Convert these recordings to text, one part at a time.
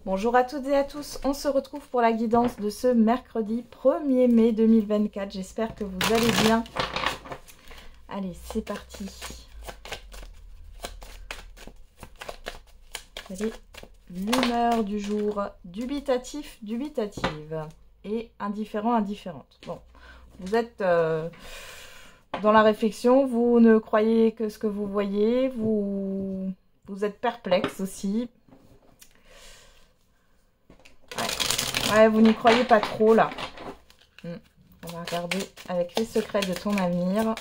Bonjour à toutes et à tous, on se retrouve pour la guidance de ce mercredi 1er mai 2024. J'espère que vous allez bien. Allez, c'est parti. Allez, l'humeur du jour, dubitatif, dubitative et indifférent, indifférente. Bon, vous êtes dans la réflexion, vous ne croyez que ce que vous voyez, vous êtes perplexe aussi. Ouais, vous n'y croyez pas trop là. On va regarder avec les secrets de ton avenir.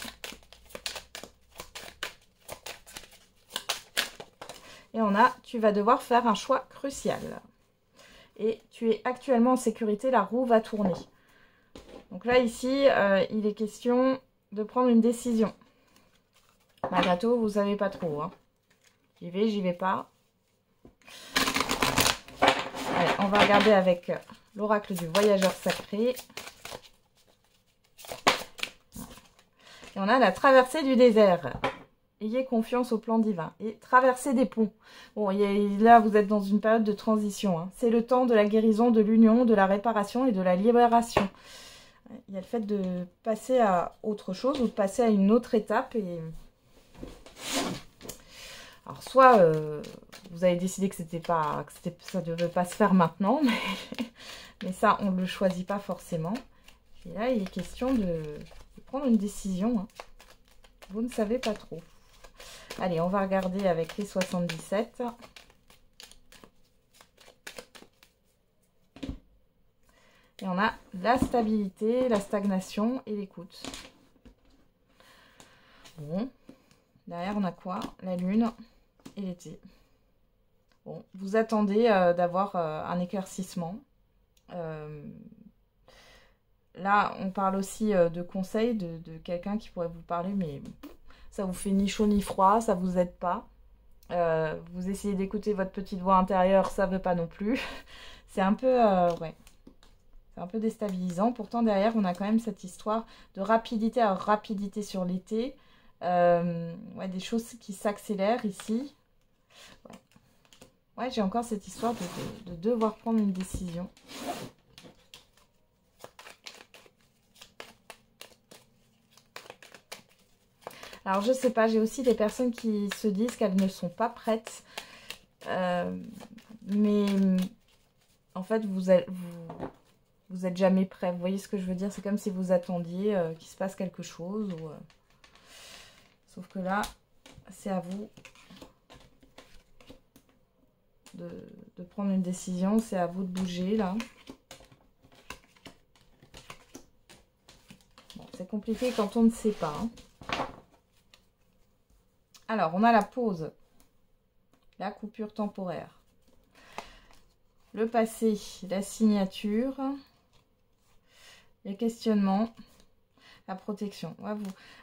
Et on a, tu vas devoir faire un choix crucial. Et tu es actuellement en sécurité, la roue va tourner. Donc là, ici, il est question de prendre une décision. Malgré tout, vous ne savez pas trop. Hein. J'y vais pas. Allez, on va regarder avec l'oracle du voyageur sacré. Et on a la traversée du désert. Ayez confiance au plan divin. Et traverser des ponts. Bon, là, vous êtes dans une période de transition. Hein. C'est le temps de la guérison, de l'union, de la réparation et de la libération. Il y a le fait de passer à autre chose ou de passer à une autre étape. Et... alors, soit vous avez décidé que ça ne devait pas se faire maintenant, mais ça, on ne le choisit pas forcément. Et là, il est question de prendre une décision. Hein. Vous ne savez pas trop. Allez, on va regarder avec les 77. Et on a la stabilité, la stagnation et l'écoute. Bon. Derrière, on a quoi? La lune et l'été. Bon, vous attendez d'avoir un éclaircissement. Là, on parle aussi de conseils de quelqu'un qui pourrait vous parler, mais ça vous fait ni chaud ni froid, ça vous aide pas. Vous essayez d'écouter votre petite voix intérieure, ça veut pas non plus. C'est un peu, ouais, c'est un peu déstabilisant. Pourtant, derrière, on a quand même cette histoire de rapidité à rapidité sur l'été. Ouais, des choses qui s'accélèrent ici. Ouais, j'ai encore cette histoire de devoir prendre une décision. Alors, je sais pas, j'ai aussi des personnes qui se disent qu'elles ne sont pas prêtes. Mais en fait, vous êtes jamais prêt. Vous voyez ce que je veux dire? C'est comme si vous attendiez qu'il se passe quelque chose. Sauf que là, c'est à vous de prendre une décision. C'est à vous de bouger, là. Bon, c'est compliqué quand on ne sait pas. Hein. Alors, on a la pause. La coupure temporaire. Le passé, la signature. Les questionnements. La protection. Ouais,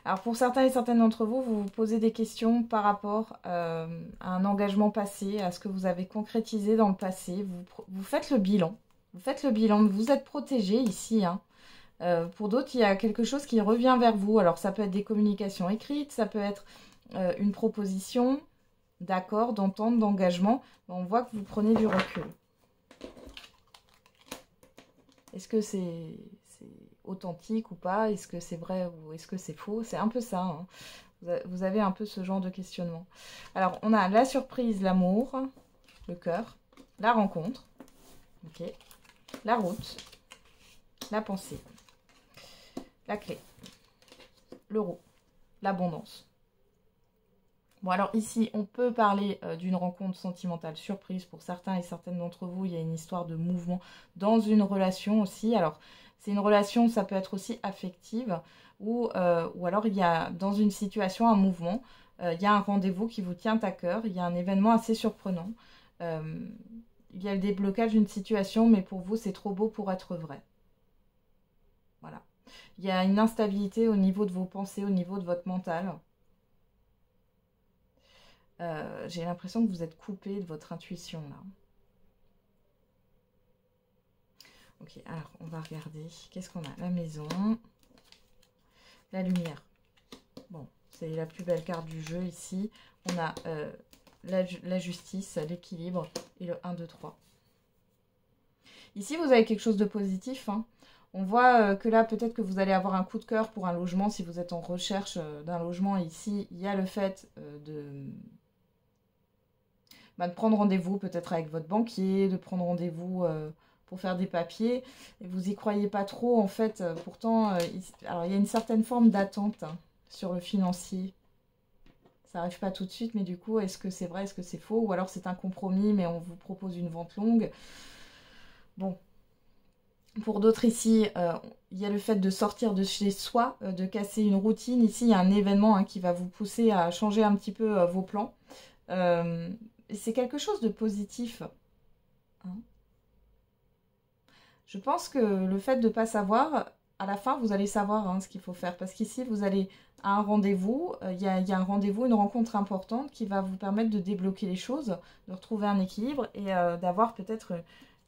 alors, pour certains et certaines d'entre vous, vous vous posez des questions par rapport à un engagement passé, à ce que vous avez concrétisé dans le passé. Vous faites le bilan. Vous faites le bilan. Vous êtes protégé ici. Hein. Pour d'autres, il y a quelque chose qui revient vers vous. Alors, ça peut être des communications écrites, ça peut être une proposition d'accord, d'entente, d'engagement. On voit que vous prenez du recul. Est-ce que c'est authentique ou pas? Est-ce que c'est vrai ou est-ce que c'est faux? C'est un peu ça. Hein. Vous avez un peu ce genre de questionnement. Alors, on a la surprise, l'amour, le cœur, la rencontre, okay, la route, la pensée, la clé, l'euro, l'abondance. Bon, alors ici, on peut parler d'une rencontre sentimentale surprise. Pour certains et certaines d'entre vous, il y a une histoire de mouvement dans une relation aussi. Alors, c'est une relation, ça peut être aussi affective, ou alors il y a dans une situation un mouvement, il y a un rendez-vous qui vous tient à cœur, il y a un événement assez surprenant. Il y a le déblocage d'une situation, mais pour vous, c'est trop beau pour être vrai. Voilà. Il y a une instabilité au niveau de vos pensées, au niveau de votre mental. J'ai l'impression que vous êtes coupé de votre intuition là. Ok, alors on va regarder. Qu'est-ce qu'on a? La maison. La lumière. Bon, c'est la plus belle carte du jeu ici. On a la justice, l'équilibre et le 1, 2, 3. Ici, vous avez quelque chose de positif, hein. On voit que là, peut-être que vous allez avoir un coup de cœur pour un logement si vous êtes en recherche d'un logement. Ici, il y a le fait de prendre rendez-vous peut-être avec votre banquier, de prendre rendez-vous pour faire des papiers. Et vous y croyez pas trop, en fait. Pourtant, alors, il y a une certaine forme d'attente hein, sur le financier. Ça n'arrive pas tout de suite, mais du coup, est-ce que c'est vrai, est-ce que c'est faux? Ou alors c'est un compromis, mais on vous propose une vente longue. Bon. Pour d'autres ici, il y a le fait de sortir de chez soi, de casser une routine. Ici, il y a un événement hein, qui va vous pousser à changer un petit peu vos plans. C'est quelque chose de positif. Hein. Je pense que le fait de ne pas savoir, à la fin, vous allez savoir hein, ce qu'il faut faire. Parce qu'ici, vous allez à un rendez-vous. Il y a un rendez-vous, une rencontre importante qui va vous permettre de débloquer les choses, de retrouver un équilibre et d'avoir peut-être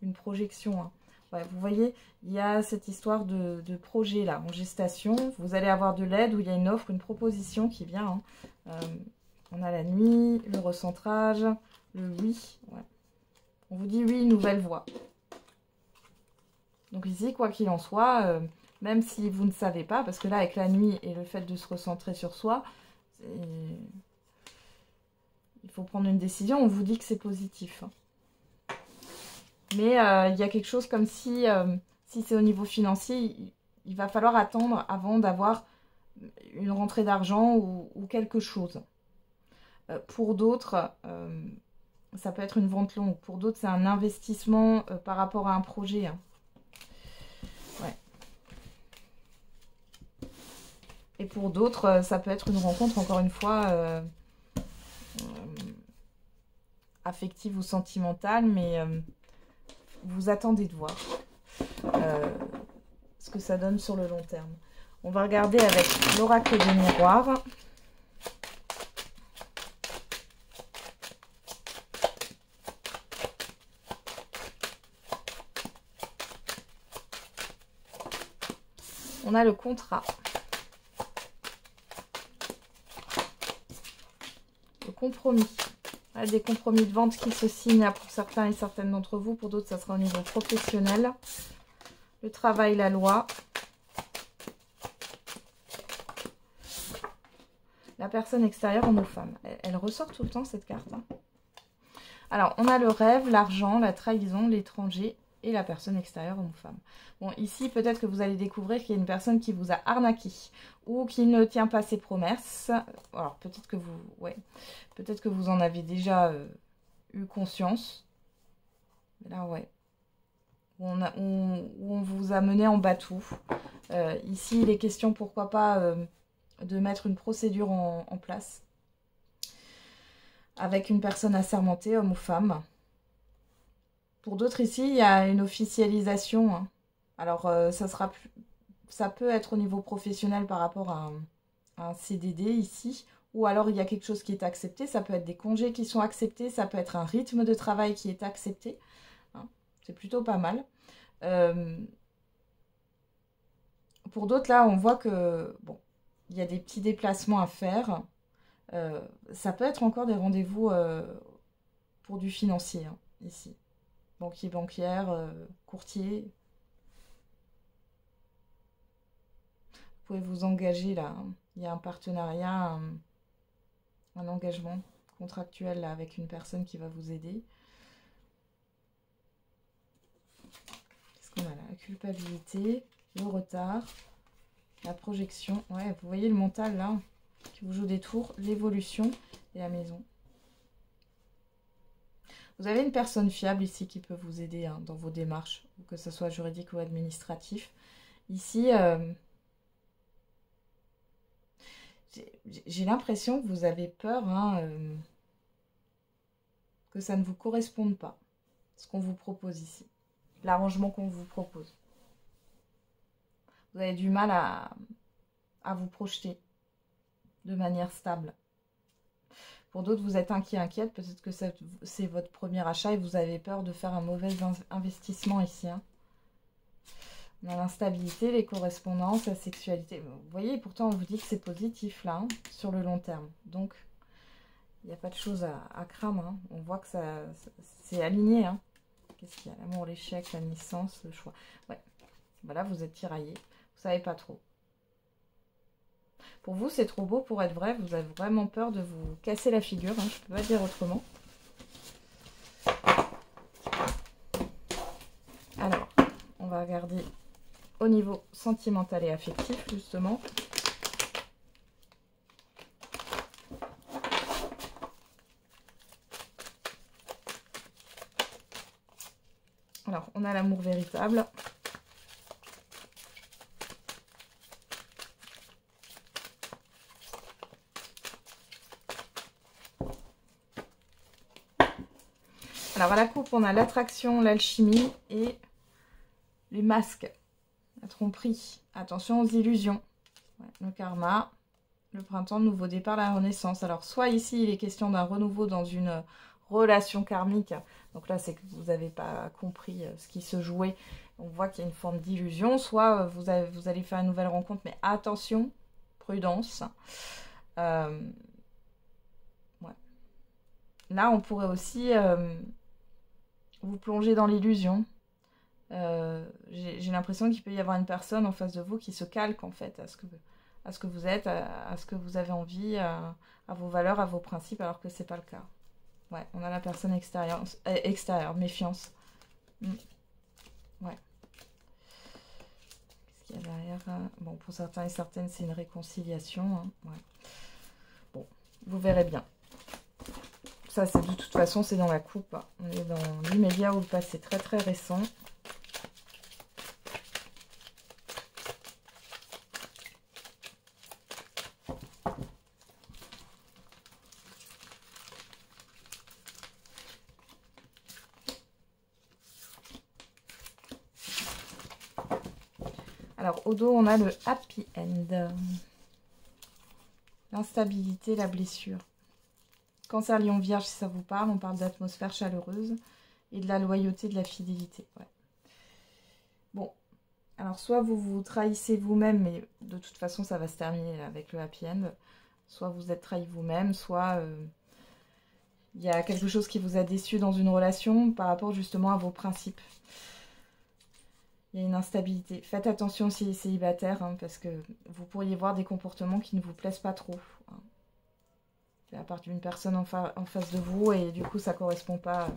une projection. Hein. Ouais, vous voyez, il y a cette histoire de projet là, en gestation. Vous allez avoir de l'aide où il y a une offre, une proposition qui vient. Hein. On a la nuit, le recentrage, le oui. Ouais. On vous dit oui, nouvelle voie. Donc ici, quoi qu'il en soit, même si vous ne savez pas, parce que là, avec la nuit et le fait de se recentrer sur soi, il faut prendre une décision. On vous dit que c'est positif. Mais il y a quelque chose comme si c'est au niveau financier, il va falloir attendre avant d'avoir une rentrée d'argent ou quelque chose. Pour d'autres, ça peut être une vente longue. Pour d'autres, c'est un investissement par rapport à un projet. Hein. Ouais. Et pour d'autres, ça peut être une rencontre, encore une fois, affective ou sentimentale, mais vous attendez de voir ce que ça donne sur le long terme. On va regarder avec l'oracle des miroirs. On a le contrat. Le compromis. Des compromis de vente qui se signent pour certains et certaines d'entre vous. Pour d'autres, ça sera au niveau professionnel. Le travail, la loi. La personne extérieure, homme ou femme. Elle ressort tout le temps, cette carte. Hein. Alors, on a le rêve, l'argent, la trahison, l'étranger et la personne extérieure, homme ou femme. Bon, ici, peut-être que vous allez découvrir qu'il y a une personne qui vous a arnaqué ou qui ne tient pas ses promesses. Alors, peut-être que peut-être que vous en avez déjà eu conscience. Mais là, ouais. Où on vous a mené en bateau. Ici, il est question, pourquoi pas, de mettre une procédure en place avec une personne assermentée, homme ou femme. Pour d'autres ici, il y a une officialisation. Hein. Alors, ça peut être au niveau professionnel par rapport à un CDD ici. Ou alors, il y a quelque chose qui est accepté. Ça peut être des congés qui sont acceptés. Ça peut être un rythme de travail qui est accepté. Hein. C'est plutôt pas mal. Pour d'autres, là, on voit que, bon, il y a des petits déplacements à faire. Ça peut être encore des rendez-vous pour du financier, hein, ici. Banquier, banquière, courtier. Vous pouvez vous engager là. Hein. Il y a un partenariat, un engagement contractuel là, avec une personne qui va vous aider. Qu'est-ce qu'on a là? La culpabilité, le retard, la projection. Ouais, vous voyez le mental là, qui vous joue des tours, l'évolution et la maison. Vous avez une personne fiable ici qui peut vous aider hein, dans vos démarches, que ce soit juridique ou administratif. Ici, j'ai l'impression que vous avez peur hein, que ça ne vous corresponde pas, ce qu'on vous propose ici, l'arrangement qu'on vous propose. Vous avez du mal à vous projeter de manière stable. Pour d'autres, vous êtes inquiète. Peut-être que c'est votre premier achat et vous avez peur de faire un mauvais investissement ici. Hein. On a l'instabilité, les correspondances, la sexualité. Vous voyez, pourtant, on vous dit que c'est positif, là, hein, sur le long terme. Donc, il n'y a pas de choses à craindre. Hein. On voit que c'est aligné. Hein. Qu'est-ce qu'il y a? L'amour, l'échec, la naissance, le choix. Ouais. Voilà, vous êtes tiraillé. Vous savez pas trop. Pour vous, c'est trop beau pour être vrai. Vous avez vraiment peur de vous casser la figure. Hein, je peux pas dire autrement. Alors, on va regarder au niveau sentimental et affectif, justement. Alors, on a l'amour véritable. Alors, à la coupe, on a l'attraction, l'alchimie et les masques. La tromperie. Attention aux illusions. Ouais, le karma. Le printemps, nouveau départ, la renaissance. Alors, soit ici, il est question d'un renouveau dans une relation karmique. Donc là, c'est que vous n'avez pas compris ce qui se jouait. On voit qu'il y a une forme d'illusion. Soit vous allez faire une nouvelle rencontre, mais attention, prudence. Ouais. Là, on pourrait aussi vous plonger dans l'illusion. J'ai l'impression qu'il peut y avoir une personne en face de vous qui se calque en fait à ce que vous êtes, à ce que vous avez envie, à vos valeurs, à vos principes, alors que c'est pas le cas. Ouais, on a la personne extérieure, méfiance. Ouais. Qu'est-ce qu'il y a derrière? Bon, pour certains et certaines, c'est une réconciliation. Hein. Ouais. Bon, vous verrez bien. Ça, c'est de toute façon, c'est dans la coupe. On est dans l'immédiat ou le passé très très récent. Alors, au dos, on a le happy end. L'instabilité, la blessure. Cancer, Lion, Vierge, si ça vous parle, on parle d'atmosphère chaleureuse et de la loyauté, de la fidélité. Ouais. Bon, alors soit vous vous trahissez vous-même, mais de toute façon, ça va se terminer avec le happy end. Soit vous êtes trahi vous-même, soit il y a quelque chose qui vous a déçu dans une relation par rapport justement à vos principes. Il y a une instabilité. Faites attention si vous êtes célibataire, hein, parce que vous pourriez voir des comportements qui ne vous plaisent pas trop. Hein. À part d'une personne en face de vous, et du coup, ça ne correspond pas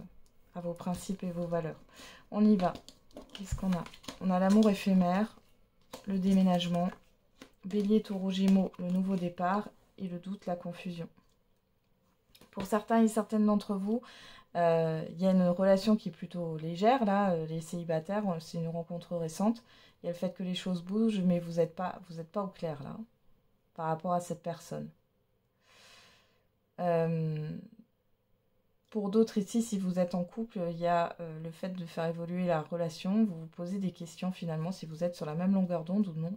à vos principes et vos valeurs. On y va. Qu'est-ce qu'on a? On a l'amour éphémère, le déménagement, Bélier, Taureau, Gémeaux, le nouveau départ, et le doute, la confusion. Pour certains et certaines d'entre vous, il y a une relation qui est plutôt légère, là, les célibataires, c'est une rencontre récente. Il y a le fait que les choses bougent, mais vous n'êtes pas au clair, là, par rapport à cette personne. Pour d'autres ici, si vous êtes en couple, il y a le fait de faire évoluer la relation. Vous vous posez des questions, finalement, si vous êtes sur la même longueur d'onde ou non.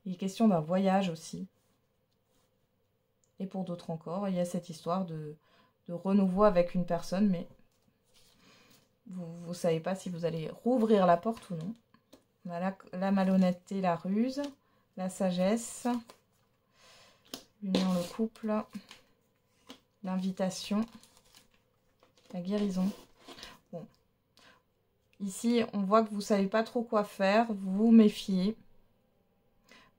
Il est question d'un voyage aussi. Et pour d'autres encore, il y a cette histoire de renouveau avec une personne, mais vous ne savez pas si vous allez rouvrir la porte ou non. On a la malhonnêteté, la ruse, la sagesse, l'union, le couple, l'invitation, la guérison. Bon. Ici, on voit que vous ne savez pas trop quoi faire, vous vous méfiez.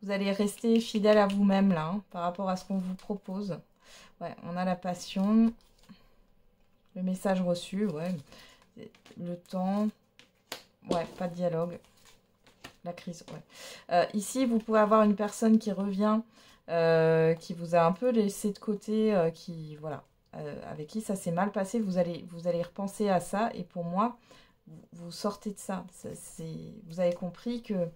Vous allez rester fidèle à vous-même là, hein, par rapport à ce qu'on vous propose. Ouais, on a la passion. Le message reçu, ouais. Le temps. Ouais, pas de dialogue. La crise, ouais. Ici, vous pouvez avoir une personne qui revient, qui vous a un peu laissé de côté, voilà, avec qui ça s'est mal passé. Vous allez repenser à ça. Et pour moi, vous sortez de ça. Vous avez compris que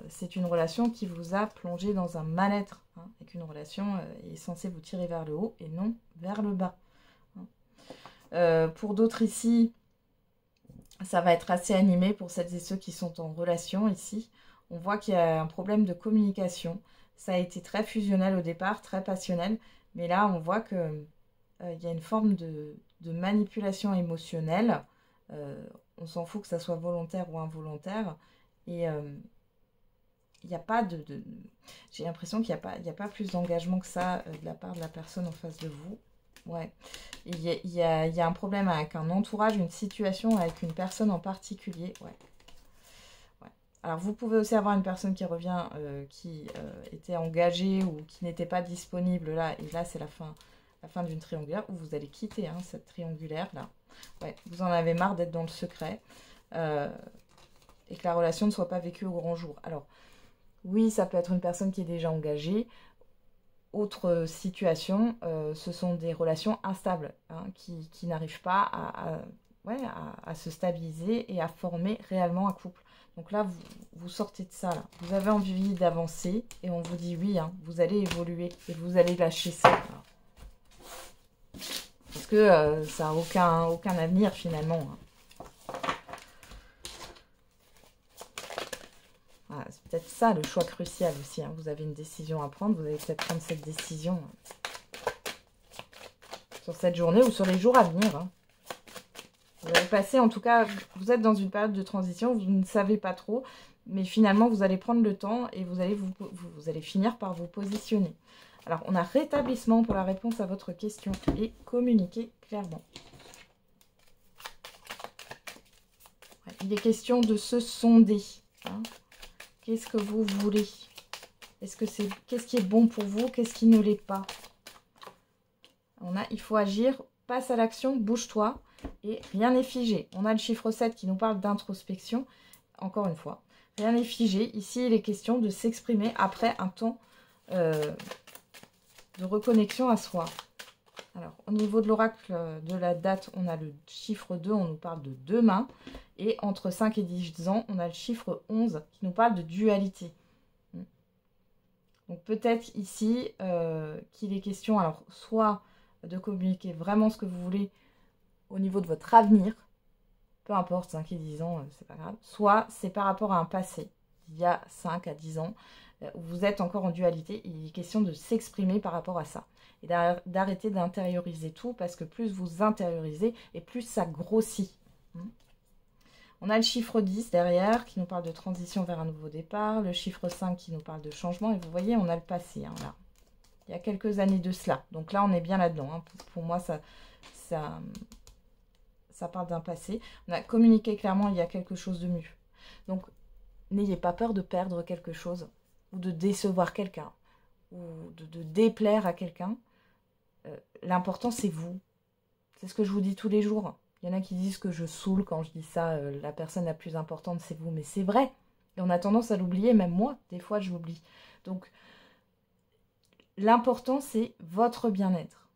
c'est une relation qui vous a plongé dans un mal-être. Hein, et qu'une relation est censée vous tirer vers le haut et non vers le bas. Pour d'autres ici, ça va être assez animé pour celles et ceux qui sont en relation ici. On voit qu'il y a un problème de communication. Ça a été très fusionnel au départ, très passionnel. Mais là, on voit qu'il y a une forme de manipulation émotionnelle. On s'en fout que ça soit volontaire ou involontaire. Et il n'y a pas j'ai l'impression qu'il n'y a pas plus d'engagement que ça de la part de la personne en face de vous. Ouais. Il y a un problème avec un entourage, une situation avec une personne en particulier. Ouais. Ouais. Alors, vous pouvez aussi avoir une personne qui revient, qui était engagée ou qui n'était pas disponible là. Et là, c'est la fin d'une triangulaire où vous allez quitter hein, cette triangulaire là. Ouais. Vous en avez marre d'être dans le secret et que la relation ne soit pas vécue au grand jour. Alors, oui, ça peut être une personne qui est déjà engagée. Autre situation, ce sont des relations instables hein, qui n'arrivent pas ouais, à se stabiliser et à former réellement un couple. Donc là, vous sortez de ça. Là. Vous avez envie d'avancer et on vous dit oui, hein, vous allez évoluer et vous allez lâcher ça. Là. Parce que ça n'a aucun avenir finalement. Hein. Voilà, c'est peut-être ça le choix crucial aussi. Hein. Vous avez une décision à prendre, vous allez peut-être prendre cette décision sur cette journée ou sur les jours à venir. Hein. Vous allez passer, en tout cas, vous êtes dans une période de transition, vous ne savez pas trop, mais finalement, vous allez prendre le temps et vous allez finir par vous positionner. Alors, on a rétablissement pour la réponse à votre question et communiquer clairement. Ouais, il est question de se sonder. Hein. Qu'est-ce que vous voulez? Qu'est-ce qui est bon pour vous? Qu'est-ce qui ne l'est pas? Il faut agir, passe à l'action, bouge-toi. Et rien n'est figé. On a le chiffre 7 qui nous parle d'introspection. Encore une fois, rien n'est figé. Ici, il est question de s'exprimer après un temps de reconnexion à soi. Alors, au niveau de l'oracle de la date, on a le chiffre 2, on nous parle de demain. Et entre 5 et 10 ans, on a le chiffre 11 qui nous parle de dualité. Donc, peut-être ici qu'il est question, alors, soit de communiquer vraiment ce que vous voulez au niveau de votre avenir, peu importe, 5 et 10 ans, c'est pas grave, soit c'est par rapport à un passé, il y a 5 à 10 ans, où vous êtes encore en dualité, il est question de s'exprimer par rapport à ça, et d'arrêter d'intérioriser tout, parce que plus vous intériorisez, et plus ça grossit. On a le chiffre 10 derrière, qui nous parle de transition vers un nouveau départ, le chiffre 5 qui nous parle de changement, et vous voyez, on a le passé, hein, là. Il y a quelques années de cela, donc là, on est bien là-dedans, hein. Pour moi, ça parle d'un passé. On a communiqué clairement, il y a quelque chose de mieux. Donc, n'ayez pas peur de perdre quelque chose, ou de décevoir quelqu'un, ou de déplaire à quelqu'un. L'important, c'est vous. C'est ce que je vous dis tous les jours. Il y en a qui disent que je saoule quand je dis ça, la personne la plus importante, c'est vous. Mais c'est vrai. Et on a tendance à l'oublier, même moi, des fois, je l'oublie. Donc, l'important, c'est votre bien-être.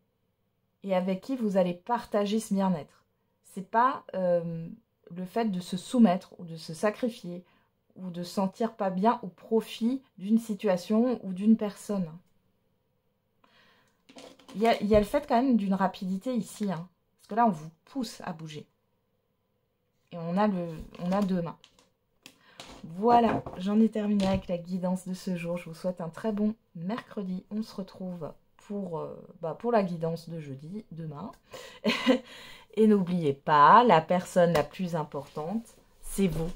Et avec qui vous allez partager ce bien-être. C'est pas le fait de se soumettre ou de se sacrifier ou de se sentir pas bien au profit d'une situation ou d'une personne. Il y a le fait quand même d'une rapidité ici. Hein, parce que là, on vous pousse à bouger. Et on a deux mains. Voilà, j'en ai terminé avec la guidance de ce jour. Je vous souhaite un très bon mercredi. On se retrouve pour la guidance de jeudi, demain. Et n'oubliez pas, la personne la plus importante, c'est vous.